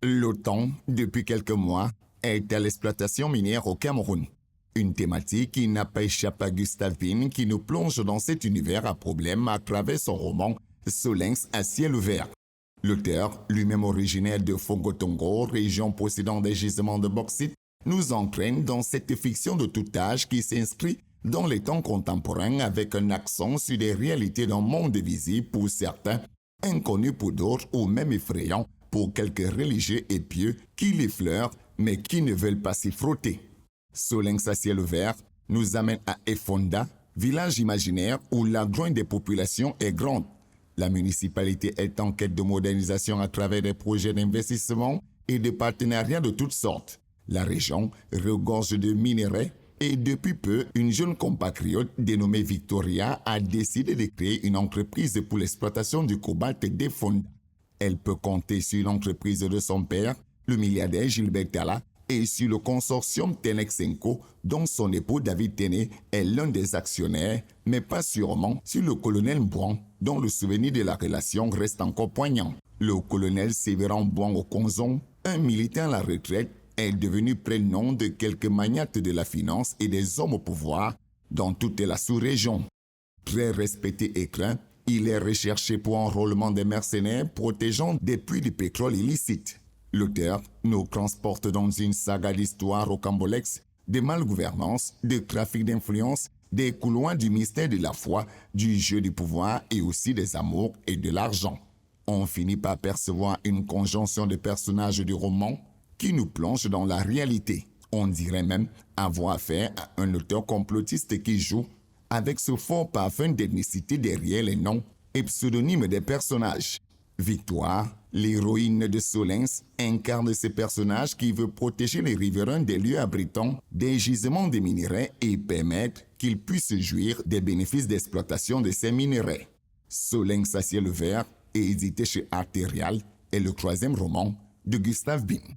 L'OTAN, depuis quelques mois, est à l'exploitation minière au Cameroun. Une thématique qui n'a pas échappé à Gustave Vin, qui nous plonge dans cet univers à problème à travers son roman Solinx à ciel ouvert. L'auteur, lui-même originaire de Fongotongo, région possédant des gisements de bauxite, nous entraîne dans cette fiction de tout âge qui s'inscrit dans les temps contemporains avec un accent sur les réalités d'un monde visible pour certains, inconnu pour d'autres ou même effrayant pour quelques religieux et pieux qui l'effleurent mais qui ne veulent pas s'y frotter. Solinx à ciel ouvert nous amène à Efonda, village imaginaire où la grogne des populations est grande. La municipalité est en quête de modernisation à travers des projets d'investissement et de partenariats de toutes sortes. La région regorge de minerais et depuis peu, une jeune compatriote dénommée Victoria a décidé de créer une entreprise pour l'exploitation du cobalt d'Efonda. Elle peut compter sur l'entreprise de son père, le milliardaire Gilbert Talla, et sur le consortium Tenex-Enco, dont son époux David Téné est l'un des actionnaires, mais pas sûrement sur le colonel Mbouan, dont le souvenir de la relation reste encore poignant. Le colonel Sévéran Mbouan Okonzon, un militaire à la retraite, est devenu prénom de quelques magnates de la finance et des hommes au pouvoir dans toute la sous-région. Très respecté et craint, il est recherché pour enrôlement des mercenaires protégeant des puits de pétrole illicites. L'auteur nous transporte dans une saga d'histoire rocambolesque, de malgouvernance, de trafic d'influence, des couloirs du mystère de la foi, du jeu du pouvoir et aussi des amours et de l'argent. On finit par percevoir une conjonction de personnages du roman qui nous plonge dans la réalité. On dirait même avoir affaire à un auteur complotiste qui joue avec ce fort parfum d'ethnicité derrière les noms et pseudonymes des personnages. Victoire, l'héroïne de Solinx, incarne ces personnages qui veut protéger les riverains des lieux abritants des gisements de minerais et permettre qu'ils puissent jouir des bénéfices d'exploitation de ces minerais. Solinx à ciel ouvert, édité chez Arterial, est le troisième roman de Gustave Vin.